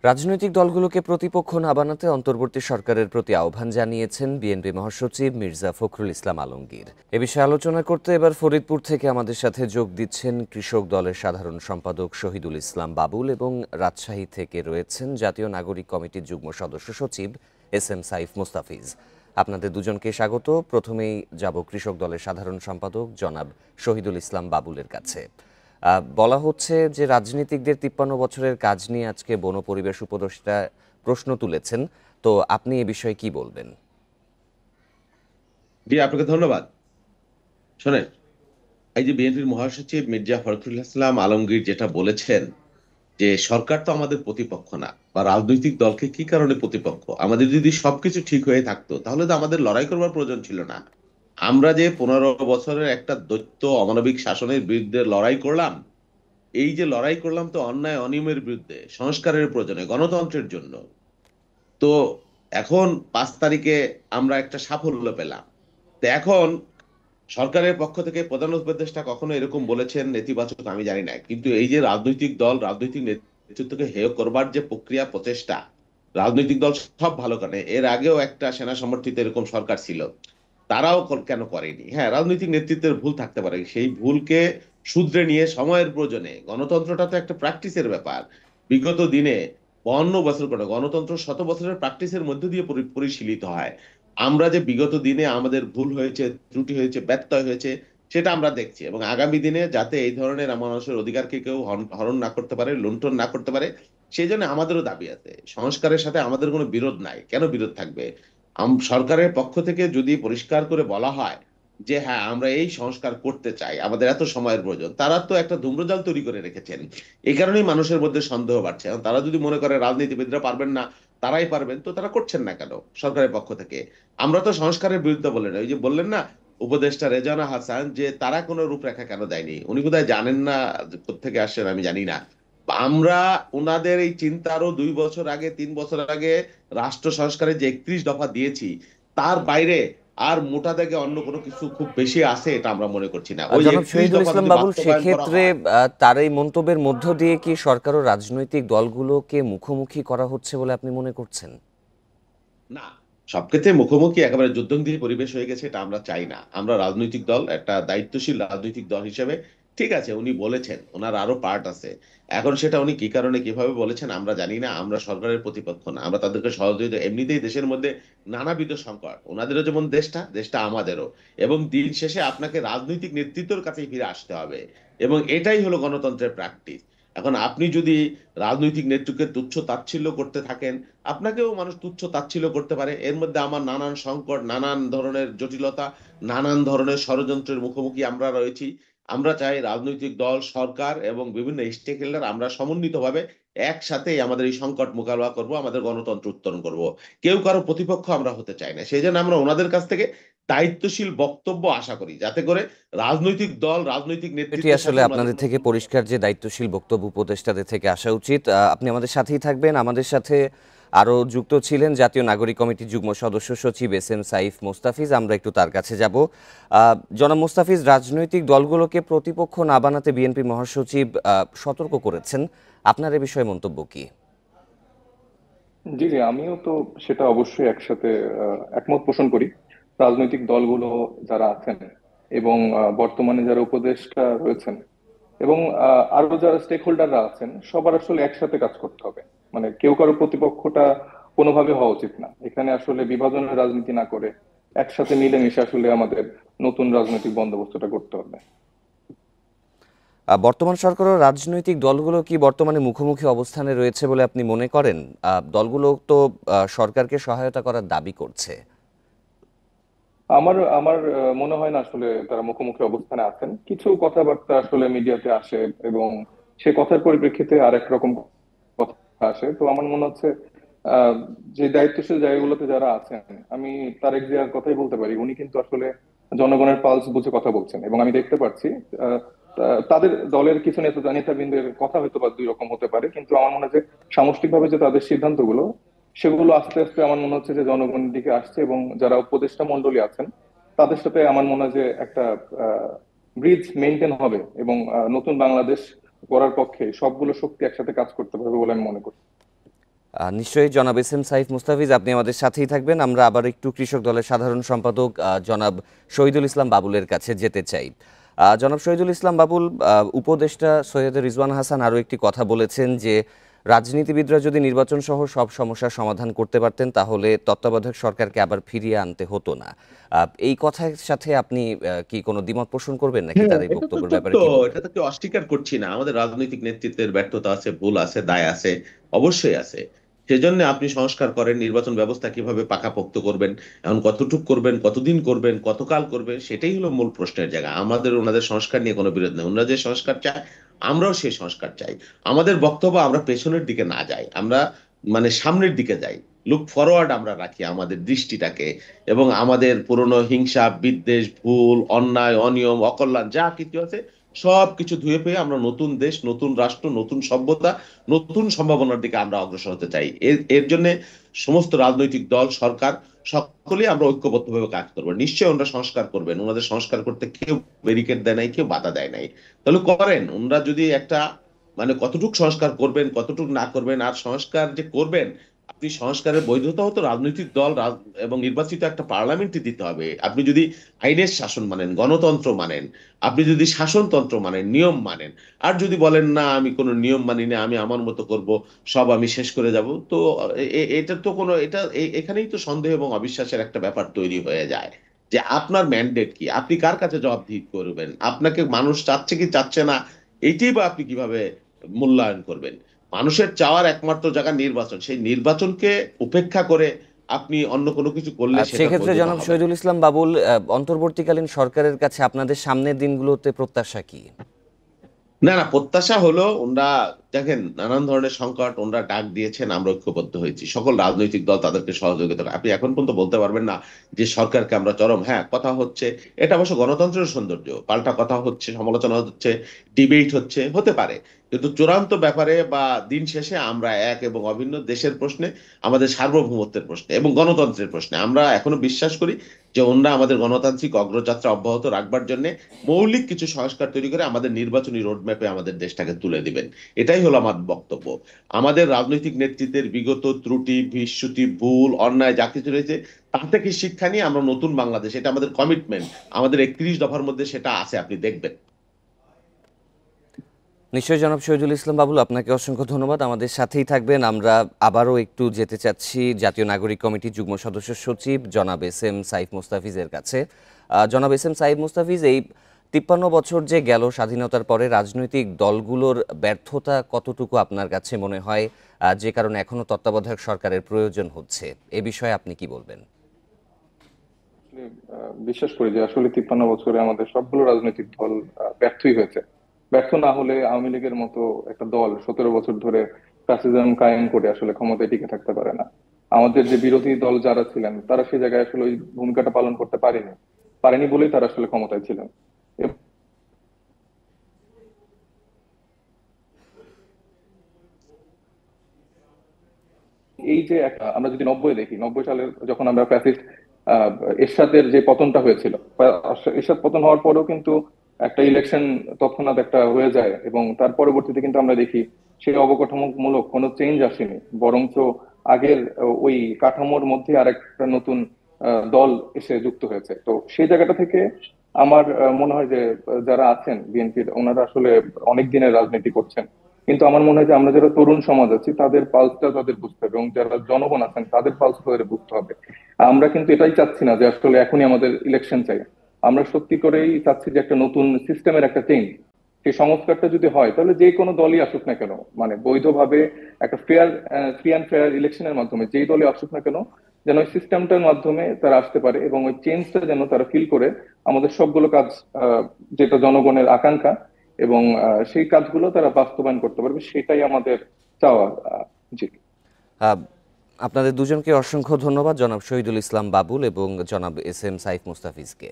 রাজনৈতিক দলগুলোকে প্রতিপক্ষ না বানাতে অন্তর্বর্তী সরকারের প্রতি আহ্বান জানিয়েছেন বিএনপি মহাসচিব মির্জা ফখরুল ইসলাম আলমগীর। এ বিষয়ে আলোচনা করতে এবার ফরিদপুর থেকে আমাদের সাথে যোগ দিচ্ছেন কৃষক দলের সাধারণ সম্পাদক শহীদুল ইসলাম বাবুল এবং রাজশাহী থেকে রয়েছেন জাতীয় নাগরিক কমিটির যুগ্ম সদস্য সচিব এস এম সাইফ মোস্তাফিজ। আপনাদের দুজনকে স্বাগত। প্রথমেই যাব কৃষক দলের সাধারণ সম্পাদক জনাব শহীদুল ইসলাম বাবুলের কাছে। বলা হচ্ছে যে রাজনীতিকদের ৫৩ বছরের কাজ নিয়ে আজকে বন পরিবেশ উপদেষ্টা প্রশ্ন তুলেছেন, তো আপনি এ বিষয়ে কি বলবেন? জি, আপনাকে ধন্যবাদ। শোনেন, এই যে বিএনপির মহাসচিব মির্জা ফখরুল ইসলাম আলমগীর যেটা বলেছেন যে সরকার তো আমাদের প্রতিপক্ষ না, বা রাজনৈতিক দলকে কি কারণে প্রতিপক্ষ? আমাদের যদি সবকিছু ঠিক হয়ে থাকতো তাহলে তো আমাদের লড়াই করবার প্রয়োজন ছিল না। আমরা যে ১৫ বছরের একটা দৈত্য অমানবিক শাসনের বিরুদ্ধে লড়াই করলাম, এই যে লড়াই করলাম তো অন্যায় অনিয়মের বিরুদ্ধে, সংস্কারের প্রয়োজনে, গণতন্ত্রের জন্য। তো এখন ৫ তারিখে আমরা একটা সাফল্য পেলাম। তো এখন সরকারের পক্ষ থেকে প্রধান উপদেষ্টা কখনো এরকম বলেছেন নেতিবাচক আমি জানি না, কিন্তু এই যে রাজনৈতিক দল রাজনৈতিক নেতৃত্বকে হেয় করবার যে প্রক্রিয়া প্রচেষ্টা, রাজনৈতিক দল সব ভালো করে। এর আগেও একটা সেনা সমর্থিত এরকম সরকার ছিল, তারাও কেন করেনি? হ্যাঁ, রাজনৈতিক নেতৃত্বের ভুল থাকতে পারে, সেই ভুলকে শুধরে নিয়ে সময়ের প্রয়োজনে, গণতন্ত্রটা তো একটা প্র্যাকটিসের ব্যাপার। বিগত দিনে ৫২ বছর করে গণতন্ত্র ১০০ বছরের প্র্যাকটিসের মধ্য দিয়ে পরিশীলিত হয়। আমরা যে বিগত দিনে আমাদের ভুল হয়েছে, ত্রুটি হয়েছে, ব্যত্যয় হয়েছে, সেটা আমরা দেখছি, এবং আগামী দিনে যাতে এই ধরনের মানুষের অধিকারকে কেউ হরণ না করতে পারে, লুণ্ঠন না করতে পারে, সেই জন্য আমাদেরও দাবি আছে। সংস্কারের সাথে আমাদের কোনো বিরোধ নাই, কেন বিরোধ থাকবে? সরকারের পক্ষ থেকে যদি পরিষ্কার করে বলা হয় যে হ্যাঁ আমরা এই সংস্কার করতে চাই, আমাদের এত সময়ের প্রয়োজন, তারা তো একটা ধূম্রজাল তৈরি করে রেখেছেন। এই কারণেই মানুষের মধ্যে সন্দেহ বাড়ছে। এখন তারা যদি মনে করে রাজনীতিবিদরা পারবেন না, তারাই পারবেন, তো তারা করছেন না কেন সরকারের পক্ষ থেকে? আমরা তো সংস্কারের বিরুদ্ধে বলে না। ওই যে বললেন না উপদেষ্টা রেজানা হাসান, যে তারা কোনো রূপরেখা কেন দেয়নি, উনি বোধহয় জানেন না, কোত্থেকে আসছেন আমি জানি না। আমরা ওনাদের এই চিন্তারও ২ বছর আগে, ৩ বছর আগে রাষ্ট্র সংস্কারের যে ৩১ দফা দিয়েছি, তার বাইরে আর মোটা দাগে অন্য কোনো কিছু খুব বেশি আছে এটা আমরা মনে করছি না। ওই জনাব ৩১ শহীদুল দফা ইসলাম যদি বাবুল, বাস্তবায়ন করা সেক্ষেত্রে হয়। তার এই মন্তব্যের মধ্য দিয়ে কি সরকার ও রাজনৈতিক দলগুলোকে মুখোমুখি করা হচ্ছে বলে আপনি মনে করছেন? না, সব ক্ষেত্রে মুখোমুখি একেবারে যুদ্ধংদেহী পরিবেশ হয়ে গেছে, এটা আমরা চাই না। আমরা রাজনৈতিক দল, একটা দায়িত্বশীল রাজনৈতিক দল হিসেবে, ঠিক আছে উনি বলেছেন, ওনার আরো পার্ট আছে। এখন সেটা উনি কি কারণে কিভাবে বলেছেন আমরা জানি না। আমরা সরকারের প্রতিপক্ষ না, আমরা তাদেরকে সহযোগিতা, এমনিতেই দেশের মধ্যে নানাবিধ সংকট, ওনাদেরও যেমন দেশটা, দেশটা আমাদেরও। এবং দিন শেষে আপনাকে রাজনৈতিক নেতৃত্বের কাছেই ফিরে আসতে হবে, এবং এটাই হলো গণতন্ত্রের প্র্যাকটিস। এখন আপনি যদি রাজনৈতিক নেতৃত্বকে তুচ্ছ তাচ্ছিল্য করতে থাকেন, আপনাকেও মানুষ তুচ্ছ তাচ্ছিল্য করতে পারে। এর মধ্যে আমার নানান সংকট, নানান ধরনের জটিলতা, নানান ধরনের ষড়যন্ত্রের মুখোমুখি আমরা রয়েছি। আমরা চাই রাজনৈতিক দল, সরকার এবং বিভিন্ন স্টেক হোল্ডার আমরা সমন্বিতভাবে একসাথেই আমাদের এই সংকট মোকাবেলা করব, আমাদের গণতন্ত্র উত্তরণ করব। কেউ কারো প্রতিপক্ষ আমরা হতে চাই না। সেই জন্য আমরা ওনাদের কাছ থেকে দায়িত্বশীল বক্তব্য আশা করি, যাতে করে রাজনৈতিক দল, রাজনৈতিক এটি নেতৃত্বের আসলে সাথে ওনাদের আপনাদের কোনো থেকে দ্বন্দ্ব পরিষ্কার যে দায়িত্বশীল বক্তব্য উপদেষ্টাদের থেকে আসা উচিত। আপনি আমাদের সাথেই থাকবেন। আমাদের সাথে আরও যুক্ত ছিলেন জাতীয় নাগরিক কমিটির যুগ্ম সদস্য সচিব এস এম সাইফ মোস্তাফিজ। আমরা একটু তার কাছে যাব। জনাব মোস্তাফিজ, রাজনৈতিক দলগুলোকে প্রতিপক্ষ না বানাতে বিএনপি মহাসচিব সতর্ক করেছেন। আপনার এ বিষয়ে মন্তব্য কি? জি জি, আমিও তো সেটা অবশ্যই একসাথে একমত পোষণ করি। রাজনৈতিক দলগুলো যারা আছেন এবং বর্তমানে যারা উপদেষ্টা রয়েছেন এবং আরো যারা স্টেক হোল্ডাররা আছেন, সবার আসলে একসাথে কাজ করতে হবে। মানে কেউ কারো প্রতিপক্ষটা কোনোভাবে হওয়া উচিত না। এখানে আসলে বিভাজনের রাজনীতি না করে একসাথে মিলেমিশে আসলে আমাদের নতুন রাজনৈতিক বন্দোবস্তটা করতে হবে। বর্তমান সরকার ও রাজনৈতিক দলগুলো কি বর্তমানে মুখোমুখি অবস্থানে রয়েছে বলে আপনি মনে করেন? দলগুলো তো সরকারকে সহায়তা করার দাবি করছে। আমার আমার মনে হয় না আসলে তারা মুখোমুখি অবস্থানে আছেন। কিছু কথাবার্তা আসলে মিডিয়াতে আসে এবং সে কথার পরিপ্রেক্ষিতে আরেক রকম কথা আসে। তো আমার মনে হচ্ছে আহ, যে দায়িত্বশীল জায়গাগুলোতে যারা আছেন, আমি তারেক জিয়ার কথাই বলতে পারি, উনি কিন্তু আসলে জনগণের পালস বুঝে কথা বলছেন এবং আমি দেখতে পাচ্ছি আহ, তাদের দলের কিছু নেতাবৃন্দের কথা হয়তো বা দুই রকম হতে পারে, কিন্তু আমার মনে হয় যে সামষ্টিকভাবে যে তাদের সিদ্ধান্তগুলো, সেগুলো আস্তে আস্তে আমার মনে হচ্ছে যে জনগণের দিকে আসছে এবং যারা উপদেষ্টা মন্ডলী আছেন তাদের সাথে আমার মনে হয় যে একটা ব্রিজ মেনটেন হবে এবং নতুন বাংলাদেশ গড়ার পক্ষে সবগুলো শক্তি একসাথে কাজ করতে পারবে বলে আমি মনে করি। নিশ্চয়ই জনাব এস এম সাইফ মুস্তাফিজ, আপনি আমাদের সাথেই থাকবেন। আমরা আবার একটু কৃষক দলের সাধারণ সম্পাদক জনাব শহীদুল ইসলাম বাবুলের কাছে যেতে চাই। জনাব শহীদুল ইসলাম বাবুল, উপদেষ্টা সৈয়দ রিজওয়ান হাসান আরও একটি কথা বলেছেন যে রাজনীতিবিদরা যদি নির্বাচন সহ সব সমস্যার সমাধান করতে পারতেন তাহলে তত্ত্বাবধায়ক সরকারকে আবার ফিরিয়ে আনতে হতো না। এই কথার সাথে আপনি কি কোনো দ্বিমত পোষণ করবেন নাকি হ্যাঁ, তার এই এটা তো বক্তব্যের সত্য। ব্যাপারে কি এটা বলবেন? তো কেউ অস্বীকার করছি না। আমাদের রাজনৈতিক নেতৃত্বের ব্যর্থতা আছে, ভুল আছে, দায় আছে, অবশ্যই আছে। সেজন্য আপনি সংস্কার করেন, নির্বাচন ব্যবস্থা কিভাবে পাকাপোক্ত করবেন, এখন কতটুক করবেন, কতদিন করবেন, কতকাল করবেন, সেটাই হলো মূল প্রশ্নের জায়গা। আমাদের ওনাদের সংস্কার নিয়ে কোনো বিরোধ নেই। ওনারা যে সংস্কার চায়, আমরাও সেই সংস্কার চাই। আমাদের বক্তব্য আমরা পেছনের দিকে না যাই, আমরা মানে সামনের দিকে যাই। লুক ফরওয়ার্ড আমরা রাখি আমাদের দৃষ্টিটাকে, এবং আমাদের পুরনো হিংসা, বিদ্বেষ, ভুল, অন্যায়, অনিয়ম, অকল্যাণ যা কিছু আছে সবকিছু ধুয়ে ফেলে আমরা নতুন দেশ, নতুন রাষ্ট্র, নতুন সভ্যতা, নতুন সম্ভাবনার দিকে আমরা অগ্রসর হতে চাই। এর এর জন্য সমস্ত রাজনৈতিক দল, সরকার সকলেই আমরা ঐক্যবদ্ধভাবে কাজ করবো। নিশ্চয়ই ওনারা সংস্কার করবেন, ওনাদের সংস্কার করতে কেউ ব্যারিকেড দেয় নাই, কেউ বাধা দেয় নাই। তাহলে করেন ওনারা যদি একটা মানে কতটুক সংস্কার করবেন, কতটুক না করবেন, আর সংস্কার যে করবেন, আপনি সংস্কারের বৈধতাও তো রাজনৈতিক দল এবং নির্বাচিত একটা পার্লামেন্টই দিতে হবে। আপনি যদি আইনের শাসন মানেন, গণতন্ত্র মানেন, আপনি যদি শাসনতন্ত্র মানেন, নিয়ম মানেন, আর যদি বলেন না আমি কোনো নিয়ম মানি না, আমি আমার মতো করব, সব আমি শেষ করে যাব, তো এটা তো কোনো এটা এখানেই তো সন্দেহ এবং অবিশ্বাসের একটা ব্যাপার তৈরি হয়ে যায়। যে আপনার ম্যান্ডেট কি, আপনি কার কাছে জবাবদিহি করবেন, আপনাকে মানুষ চাচ্ছে কি চাচ্ছে না, এইটাই বা আপনি কিভাবে মূল্যায়ন করবেন? মানুষের চাওয়ার একমাত্র জায়গা নির্বাচন, সেই নির্বাচনকে উপেক্ষা করে আপনি অন্য কোনো কিছু করলে সেটার সেক্ষেত্রে বৈধতা জনাব হবে না। শহীদুল ইসলাম বাবুল, অন্তর্বর্তীকালীন সরকারের কাছে আপনাদের সামনের দিনগুলোতে প্রত্যাশা কি? না না, প্রত্যাশা হলো ওনারা দেখেন নানান ধরনের সংকট ওনারা ডাক দিয়েছেন, আমরা ঐক্যবদ্ধ হয়েছি, সকল রাজনৈতিক দল তাদেরকে সহযোগিতা করে। আপনি এখন পর্যন্ত বলতে পারবেন না যে সরকারকে আমরা চরম, হ্যাঁ কথা হচ্ছে, এটা অবশ্য গণতন্ত্রের সৌন্দর্য, পাল্টা কথা হচ্ছে, সমালোচনা হচ্ছে, ডিবেট হচ্ছে, হতে পারে, কিন্তু চূড়ান্ত ব্যাপারে বা দিন শেষে আমরা এক এবং অভিন্ন দেশের প্রশ্নে, আমাদের সার্বভৌমত্বের প্রশ্নে এবং গণতন্ত্রের প্রশ্নে আমরা এখনো বিশ্বাস করি যে ওনারা আমাদের গণতান্ত্রিক অগ্রযাত্রা অব্যাহত রাখবার জন্য মৌলিক কিছু সংস্কার তৈরি করে আমাদের নির্বাচনী রোডম্যাপে আমাদের দেশটাকে তুলে দিবেন। এটাই হলো আমার বক্তব্য। আমাদের রাজনৈতিক নেতৃত্বের বিগত ত্রুটি, বিস্মৃতি, ভুল, অন্যায় যা কিছু রয়েছে তা থেকে শিক্ষা নিয়ে আমরা নতুন বাংলাদেশ, এটা আমাদের কমিটমেন্ট, আমাদের 31 দফার মধ্যে সেটা আছে, আপনি দেখবেন। নিশ্চয়ই জনাব শহীদুল ইসলাম বাবুল, আপনাকে অসংখ্য ধন্যবাদ, আমাদের সাথেই থাকবেন। আমরা আবারও একটু যেতে চাচ্ছি জাতীয় নাগরিক কমিটির যুগ্ম সদস্য সচিব জনাব এস এম সাইফ মুস্তাফিজের কাছে। জনাব এস এম সাইফ মুস্তাফিজ, এই 53 বছর যে গেল স্বাধীনতার পরে রাজনৈতিক দলগুলোর ব্যর্থতা কতটুকু আপনার কাছে মনে হয়, যে কারণে এখনো তত্ত্বাবধায়ক সরকারের প্রয়োজন হচ্ছে, এ বিষয়ে আপনি কি বলবেন? আসলে, বিশ্বাস করি যে আসলে 53 বছরে আমাদের সবগুলো রাজনৈতিক দল ব্যর্থই হয়েছে। ব্যর্থ না হলে আওয়ামী লীগের মতো একটা দল 17 বছর ধরে ফ্যাসিজম কায়েম করে আসলে ক্ষমতায় টিকে থাকতে পারে না। আমাদের যে বিরোধী দল যারা ছিলেন তারা সে জায়গায় আসলে ওই ভূমিকাটা পালন করতে পারেনি বলেই তারা আসলে ক্ষমতায় ছিলেন। এই যে একটা আমরা যদি 90 দেখি, 90 সালের যখন আমরা ফ্যাসিস্ট আহ এরশাদের যে পতনটা হয়েছিল, এরশাদ পতন হওয়ার পরেও কিন্তু একটা ইলেকশন তৎক্ষণাৎ একটা হয়ে যায়, এবং তার পরবর্তীতে কিন্তু আমরা দেখি সেই অবকাঠামোমূলক কোনো চেঞ্জ আসেনি, বরঞ্চ আগের ওই কাঠামোর মধ্যে আরেকটা নতুন দল এসে যুক্ত হয়েছে। তো সেই জায়গাটা থেকে আমার মনে হয় যে যারা আছেন বিএনপির, ওনারা আসলে অনেক দিনের রাজনীতি করছেন, কিন্তু আমার মনে হয় যে আমরা যারা তরুণ সমাজ আছি তাদের পালসটা তাদের বুঝতে হবে, এবং যারা জনগণ আছেন তাদের পালস তাদের বুঝতে হবে। আমরা কিন্তু এটাই চাচ্ছি না যে আসলে এখনই আমাদের ইলেকশন চাই। আমরা সত্যি করেই চাচ্ছি যে একটা নতুন সিস্টেমের একটা চেঞ্জ, সেই সংস্কারটা যদি হয় তাহলে যে কোনো দলই আসুক না কেন, মানে বৈধভাবে একটা ফ্রি অ্যান্ড ফেয়ার ইলেকশনের মাধ্যমে যেই দলই আসুক না কেন, যেন ওই সিস্টেমটার মাধ্যমে তারা আসতে পারে এবং ওই চেঞ্জটা যেন তারা ফিল করে আমাদের সবগুলো কাজ, যেটা জনগণের আকাঙ্ক্ষা, এবং সেই কাজগুলো তারা বাস্তবায়ন করতে পারবে, সেটাই আমাদের চাওয়া। জি। আহ, আপনাদের দুজনকে অসংখ্য ধন্যবাদ, জনাব শহীদুল ইসলাম বাবুল এবং জনাব এস এম সাইফ মুস্তাফিজকে।